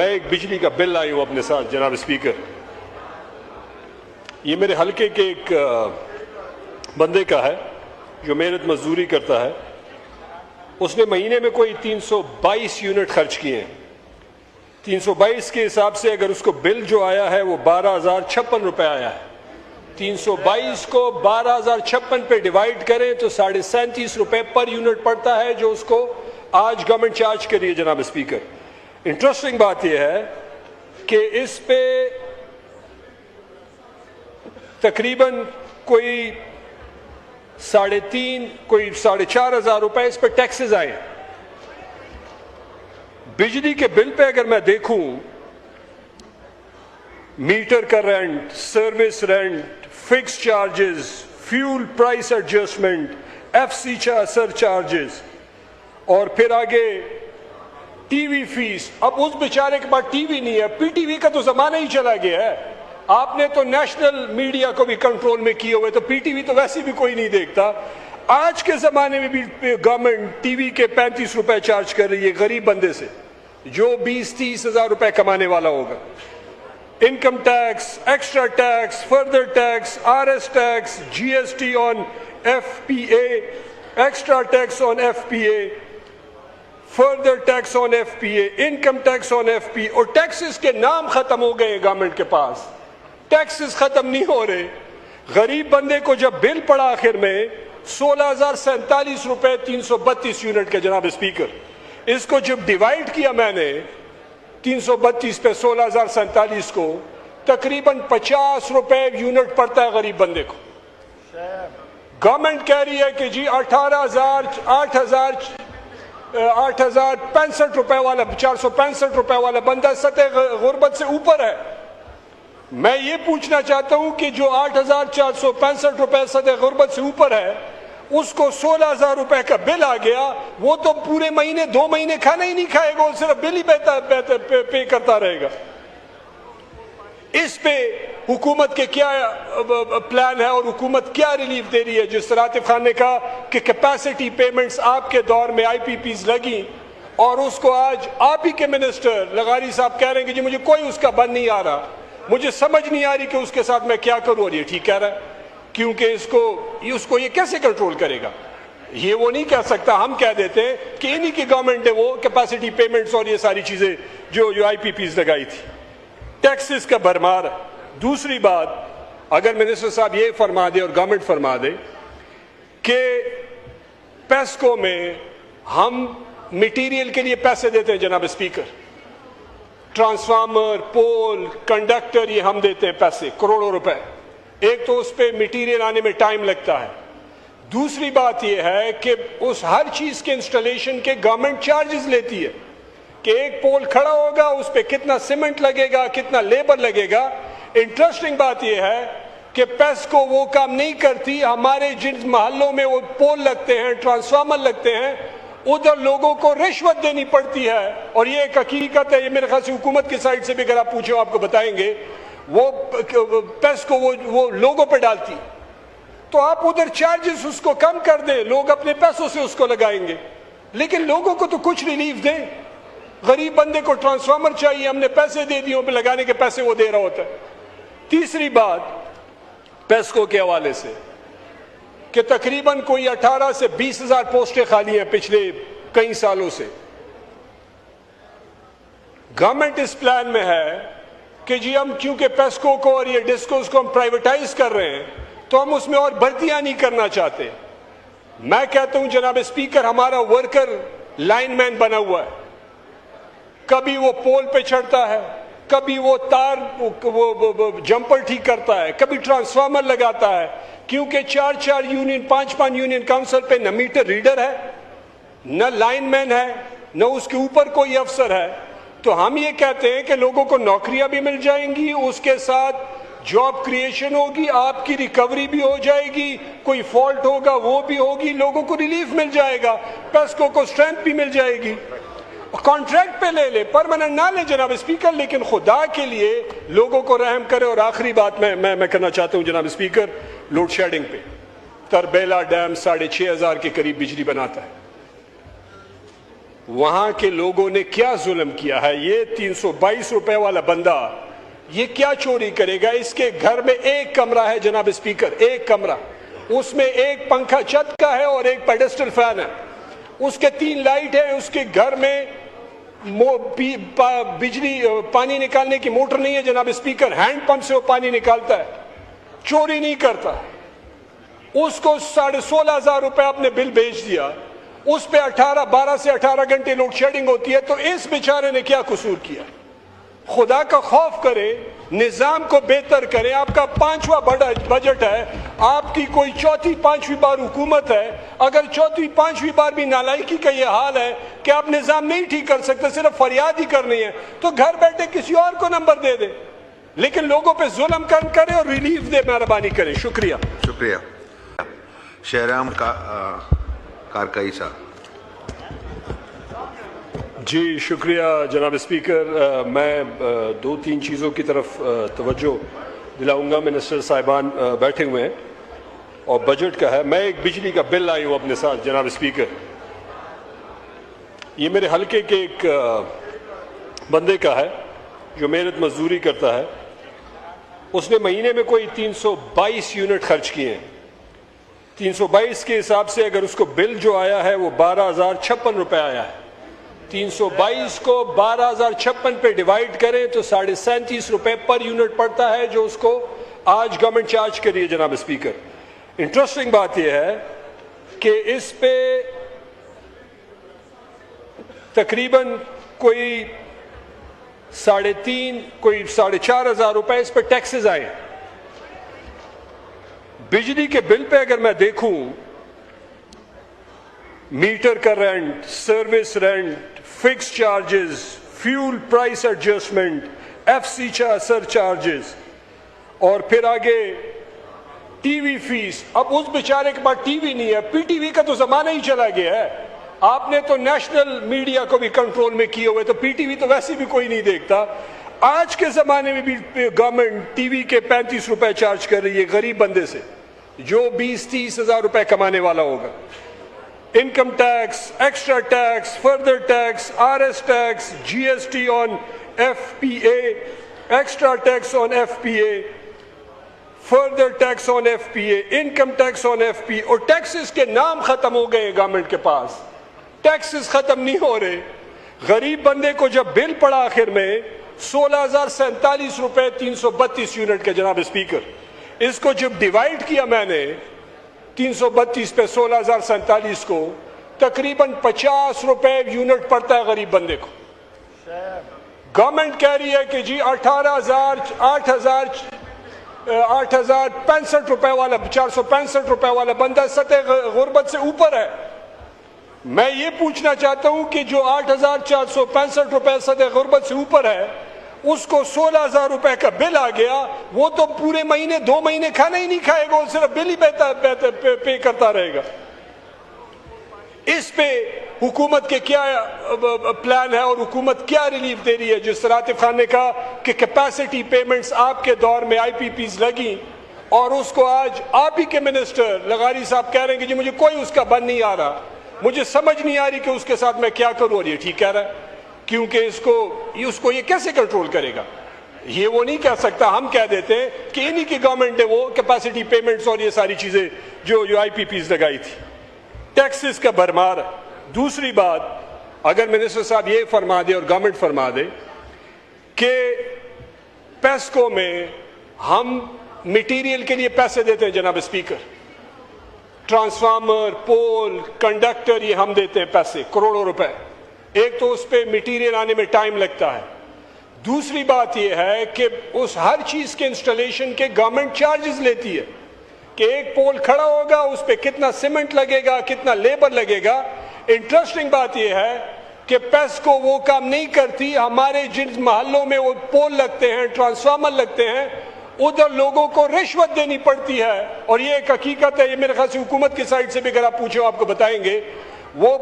मैं एक बिजली का बिल लाई हूं अपने साथ जनाब स्पीकर। ये मेरे हलके के एक बंदे का है जो मेहनत मजदूरी करता है। उसने महीने में कोई 322 यूनिट खर्च किए हैं। 322 के हिसाब से अगर उसको बिल जो आया है वो 12,056 रुपए आया है। 322 को 12,056 पे डिवाइड करें तो 37.5 रुपए पर यूनिट पड़ता है जो उसको आज गवर्नमेंट चार्ज कर रही है जनाब स्पीकर। इंटरेस्टिंग बात यह है कि इस पे तकरीबन कोई 3.5 कोई 4,500 रुपए इस पे टैक्सेस आए। बिजली के बिल पे अगर मैं देखूं, मीटर का rent, service rent, fix charges, fuel price adjustment, FC sir charges और फिर आगे टीवी फीस। अब उस बेचारे के पास टीवी नहीं है, पीटीवी का तो जमाना ही चला गया है। आपने तो नेशनल मीडिया को भी कंट्रोल में किए हुए, तो पीटीवी तो वैसे भी कोई नहीं देखता। आज के जमाने में भी गवर्नमेंट टीवी के 35 रुपए चार्ज कर रही है गरीब बंदे से जो 20-30 हजार रुपए कमाने वाला होगा। Income tax, extra tax, further tax, RS tax, GST on FPA, extra tax on FPA, further tax on FPA, income tax on FPA. और टैक्सेस के नाम खत्म हो गए गवर्नमेंट के पास, टैक्सेस खत्म नहीं हो रहे। गरीब बंदे को जब बिल पड़ा आखिर में 16,047 रुपए 332 यूनिट के जनाब स्पीकर, इसको जब डिवाइड किया मैंने 332 पे 16,047 को, तकरीबन 50 रुपए यूनिट पड़ता है गरीब बंदे को। गवर्नमेंट कह रही है कि जी 8,065 रुपए वाला, 465 रुपए वाला बंदा सतह गुर्बत से ऊपर है। मैं ये पूछना चाहता हूं कि जो 8,465 रुपए सतह गुर्बत से ऊपर है, उसको 16,000 रुपए का बिल आ गया, वो तो पूरे महीने 2 महीने खाना ही नहीं खाएगा, वो सिर्फ बिल ही पे करता रहेगा। इस पे हुकूमत के क्या प्लान है और हुकूमत क्या रिलीफ दे रही है? जिस तरह आतिफ खान ने कहा कि कैपेसिटी पेमेंट्स आपके दौर में आईपीपीज लगी और उसको आज आप ही के मिनिस्टर लगारी साहब कह रहे हैं कि जी मुझे कोई उसका बंद नहीं आ रहा, मुझे समझ नहीं आ रही कि उसके साथ मैं क्या करूं। और ये ठीक कह रहा है, क्योंकि उसको ये कैसे कंट्रोल करेगा? ये वो नहीं कह सकता। हम कह देते हैं कि इन्हीं की गवर्नमेंट ने वो कैपेसिटी पेमेंट्स और ये सारी चीजें जो आईपीपीज लगाई थी। टैक्सेस का भरमार। दूसरी बात, अगर मिनिस्टर साहब ये फरमा दे और गवर्नमेंट फरमा दे कि पेस्को में हम मटेरियल के लिए पैसे देते हैं जनाब स्पीकर, ट्रांसफार्मर, पोल, कंडक्टर, ये हम देते हैं पैसे करोड़ों रुपए। एक तो उस पर मटेरियल आने में टाइम लगता है। दूसरी बात यह है कि उस हर चीज के इंस्टॉलेशन के गवर्नमेंट चार्जेस लेती है कि एक पोल खड़ा होगा, उस पर कितना सीमेंट लगेगा, कितना लेबर लगेगा। इंटरेस्टिंग बात यह है कि पेस्को वो काम नहीं करती। हमारे जिन मोहल्लों में वो पोल लगते हैं, ट्रांसफार्मर लगते हैं, उधर लोगों को रिश्वत देनी पड़ती है। और ये एक हकीकत है, ये मेरे ख्याल से हुकूमत की साइड से भी अगर आप पूछो आपको बताएंगे, वो पेस्को वो लोगों पर डालती। तो आप उधर चार्जेस उसको कम कर दें, लोग अपने पैसों से उसको लगाएंगे, लेकिन लोगों को तो कुछ रिलीफ दें। गरीब बंदे को ट्रांसफार्मर चाहिए, हमने पैसे दे दिए, पे लगाने के पैसे वो दे रहा होता है। तीसरी बात, पेस्को के हवाले से कि तकरीबन कोई 18 से 20 हजार पोस्टें खाली हैं पिछले कई सालों से। गवर्नमेंट इस प्लान में है कि जी हम क्योंकि पेस्को को और ये डिस्कोस को हम प्राइवेटाइज कर रहे हैं, तो हम उसमें और भर्तियां नहीं करना चाहते। मैं कहता हूं जनाब स्पीकर, हमारा वर्कर लाइनमैन बना हुआ है, कभी वो पोल पे चढ़ता है, कभी वो तार वो जंपर ठीक करता है, कभी ट्रांसफार्मर लगाता है, क्योंकि 4-4 यूनियन 5-5 यूनियन काउंसिल पे न मीटर रीडर है, न लाइनमैन है, न उसके ऊपर कोई अफसर है। तो हम ये कहते हैं कि लोगों को नौकरियां भी मिल जाएंगी, उसके साथ जॉब क्रिएशन होगी, आपकी रिकवरी भी हो जाएगी, कोई फॉल्ट होगा वो भी होगी, लोगों को रिलीफ मिल जाएगा, पेस्को को स्ट्रेंथ भी मिल जाएगी। कॉन्ट्रैक्ट पे ले ले, परमानेंट ना ले जनाब स्पीकर, लेकिन खुदा के लिए लोगों को रहम करे। और आखिरी बात मैं करना चाहता हूं जनाब स्पीकर, लोड शेडिंग पे तरबेला डैम 6,500 के करीब बिजली बनाता है। वहां के लोगों ने क्या जुल्म किया है। ये 322 रुपए वाला बंदा ये क्या चोरी करेगा। इसके घर में एक कमरा है जनाब स्पीकर, एक कमरा, उसमें एक पंखा छत का है और एक पेडेस्टल फैन है, उसके 3 लाइट है, उसके घर में बिजली पानी निकालने की मोटर नहीं है जनाब स्पीकर, हैंड पंप से वो पानी निकालता है, चोरी नहीं करता। उसको 16,500 रुपए आपने बिल भेज दिया, उस पे 12 से 18 घंटे लोड शेडिंग होती है। तो इस बेचारे ने क्या कसूर किया। खुदा का खौफ करें, निजाम को बेहतर करें। आपका 5वां बजट है, आपकी कोई 4वीं-5वीं बार हुकूमत है। अगर 4वीं-5वीं बार भी नालायकी का ये हाल है कि आप निजाम नहीं ठीक कर सकते, सिर्फ फरियाद ही करनी है, तो घर बैठे किसी और को नंबर दे दे, लेकिन लोगों पे जुल्म कम करें और रिलीफ दे, मेहरबानी करें। शुक्रिया। शुक्रिया। शहराम कारकई साहब। जी शुक्रिया जनाब स्पीकर। मैं 2-3 चीज़ों की तरफ तवज्जो दिलाऊंगा। मिनिस्टर साहिबान बैठे हुए हैं और बजट का है। मैं एक बिजली का बिल लाई हूँ अपने साथ जनाब स्पीकर। ये मेरे हलके के एक बंदे का है जो मेहनत मजदूरी करता है। उसने महीने में कोई 322 यूनिट खर्च किए हैं। 322 के हिसाब से अगर उसको बिल जो आया है वो 12,056 रुपए आया है। 322 को 12,056 पे डिवाइड करें तो 37.5 रुपए पर यूनिट पड़ता है, जो उसको आज गवर्नमेंट चार्ज कर रही है जनाब स्पीकर। इंटरेस्टिंग बात यह है कि इस पे तकरीबन कोई 3.5 कोई 4,500 रुपए इस पे टैक्सेस आए। बिजली के बिल पे अगर मैं देखूं, मीटर का rent, service rent, fix charges, fuel price adjustment, FC sir charges और फिर आगे टीवी फीस। अब उस बेचारे के पास टीवी नहीं है, पीटीवी का तो जमाना ही चला गया है। आपने तो नेशनल मीडिया को भी कंट्रोल में किए हुए, तो पीटीवी तो वैसे भी कोई नहीं देखता। आज के जमाने में भी गवर्नमेंट टीवी के 35 रुपए चार्ज कर रही है गरीब बंदे से, जो 20-30 हजार रुपए कमाने वाला होगा। Income tax, extra tax, further tax, RS tax, GST on FPA, extra tax on FPA, further tax on FPA, income tax on FPA. और टैक्सेस के नाम खत्म हो गए गवर्नमेंट के पास, टैक्सेस खत्म नहीं हो रहे। गरीब बंदे को जब बिल पड़ा आखिर में 16,047 रुपए 332 यूनिट का जनाब स्पीकर, इसको जब डिवाइड किया मैंने 332 पे 16,047 को, तकरीबन 50 रुपए यूनिट पड़ता है गरीब बंदे को। गवर्नमेंट कह रही है कि जी 8,065 रुपए वाला 465 रुपए वाला बंदा सतह गुर्बत से ऊपर है। मैं ये पूछना चाहता हूं कि जो 8,465 रुपए सतह गुर्बत से ऊपर है, उसको 16,000 रुपए का बिल आ गया, वो तो पूरे महीने 2 महीने खाना ही नहीं खाएगा, वो सिर्फ बिल ही पे करता रहेगा। इस पे हुकूमत के क्या प्लान है और हुकूमत क्या रिलीफ दे रही है। जिस तरह आतिफ खान ने कहा कि कैपेसिटी पेमेंट्स आपके दौर में आईपीपीज लगी और उसको आज आप ही के मिनिस्टर लगारी साहब कह रहे हैं कि जी मुझे कोई उसका बन नहीं आ रहा, मुझे समझ नहीं आ रही कि उसके साथ मैं क्या करूं। और ये ठीक कह रहा है, क्योंकि उसको ये कैसे कंट्रोल करेगा। ये वो नहीं कह सकता। हम कह देते हैं कि इन्हीं की गवर्नमेंट ने वो कैपेसिटी पेमेंट्स और ये सारी चीजें जो आईपीपीज लगाई थी। टैक्सेस का भरमार। दूसरी बात, अगर मिनिस्टर साहब ये फरमा दे और गवर्नमेंट फरमा दे कि पेस्को में हम मटेरियल के लिए पैसे देते हैं जनाब स्पीकर, ट्रांसफार्मर, पोल, कंडक्टर, ये हम देते हैं पैसे करोड़ों रुपए। एक तो उस पर मटेरियल आने में टाइम लगता है। दूसरी बात यह है कि उस हर चीज के इंस्टॉलेशन के गवर्नमेंट चार्जेस लेती है कि एक पोल खड़ा होगा, उस पर कितना सीमेंट लगेगा, कितना लेबर लगेगा। इंटरेस्टिंग बात यह है कि पेस्को वो काम नहीं करती। हमारे जिन मोहल्लों में वो पोल लगते हैं, ट्रांसफार्मर लगते हैं, उधर लोगों को रिश्वत देनी पड़ती है। और ये एक हकीकत है, ये मेरे ख्याल से हुकूमत की साइड से भी अगर आप पूछो आपको बताएंगे, वो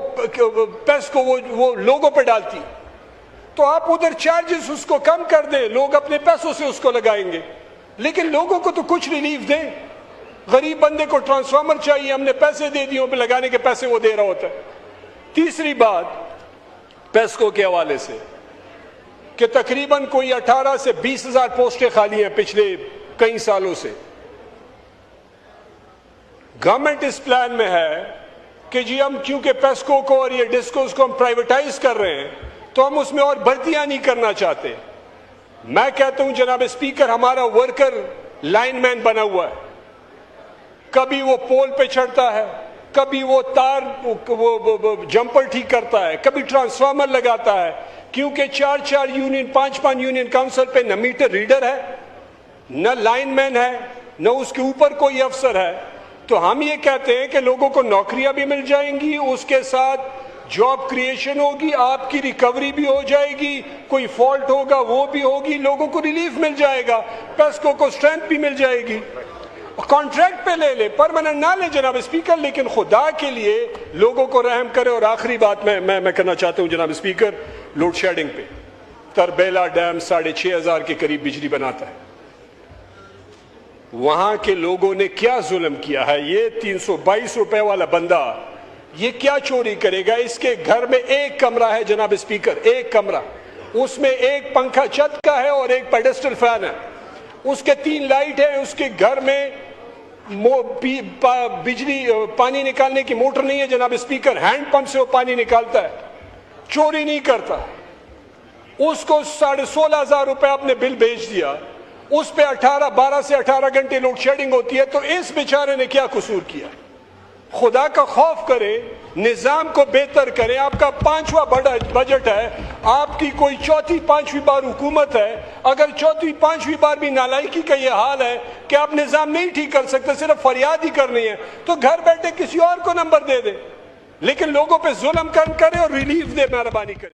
पेस्को वो लोगों पे डालती। तो आप उधर चार्जेस उसको कम कर दें, लोग अपने पैसों से उसको लगाएंगे, लेकिन लोगों को तो कुछ रिलीफ दें। गरीब बंदे को ट्रांसफार्मर चाहिए, हमने पैसे दे दिए, पे लगाने के पैसे वो दे रहा होता है। तीसरी बात, पेस्को के हवाले से कि तकरीबन कोई 18 से 20,000 पोस्टें खाली हैं पिछले कई सालों से। गवर्नमेंट इस प्लान में है कि जी हम क्योंकि पेस्को को और ये डिस्कोस को हम प्राइवेटाइज कर रहे हैं तो हम उसमें और भर्तियां नहीं करना चाहते। मैं कहता हूं जनाब स्पीकर, हमारा वर्कर लाइनमैन बना हुआ है, कभी वो पोल पे चढ़ता है, कभी वो तार वो जंपर ठीक करता है, कभी ट्रांसफार्मर लगाता है, क्योंकि 4-4 यूनियन 5-5 यूनियन काउंसिल पे न मीटर रीडर है, न लाइनमैन है, न उसके ऊपर कोई अफसर है। तो हम ये कहते हैं कि लोगों को नौकरियां भी मिल जाएंगी, उसके साथ जॉब क्रिएशन होगी, आपकी रिकवरी भी हो जाएगी, कोई फॉल्ट होगा वो भी होगी, लोगों को रिलीफ मिल जाएगा, पेस्को को स्ट्रेंथ भी मिल जाएगी। कॉन्ट्रैक्ट पे ले ले, परमानेंट ना ले जनाब स्पीकर, लेकिन खुदा के लिए लोगों को रहम करे। और आखिरी बात मैं करना चाहता हूं जनाब स्पीकर, लोड शेडिंग पे तरबेला डैम 6,500 के करीब बिजली बनाता है, वहां के लोगों ने क्या जुल्म किया है। ये 322 रुपए वाला बंदा ये क्या चोरी करेगा। इसके घर में एक कमरा है जनाब स्पीकर, एक कमरा, उसमें एक पंखा छत का है और एक पेडेस्टल फैन है, उसके 3 लाइट है, उसके घर में बिजली पानी निकालने की मोटर नहीं है जनाब स्पीकर, हैंड पंप से वो पानी निकालता है, चोरी नहीं करता। उसको 16,500 रुपए आपने बिल भेज दिया, उस पे 12 से 18 घंटे लोड शेडिंग होती है। तो इस बेचारे ने क्या कसूर किया। खुदा का खौफ करें, निजाम को बेहतर करें। आपका 5वां बजट है, आपकी कोई 4-5वीं बार हुकूमत है। अगर 4-5वीं बार भी नालायकी का ये हाल है कि आप निजाम नहीं ठीक कर सकते, सिर्फ फरियाद ही करनी है, तो घर बैठे किसी और को नंबर दे दे, लेकिन लोगों पे जुल्म कम करें और रिलीफ दे, मेहरबानी करें।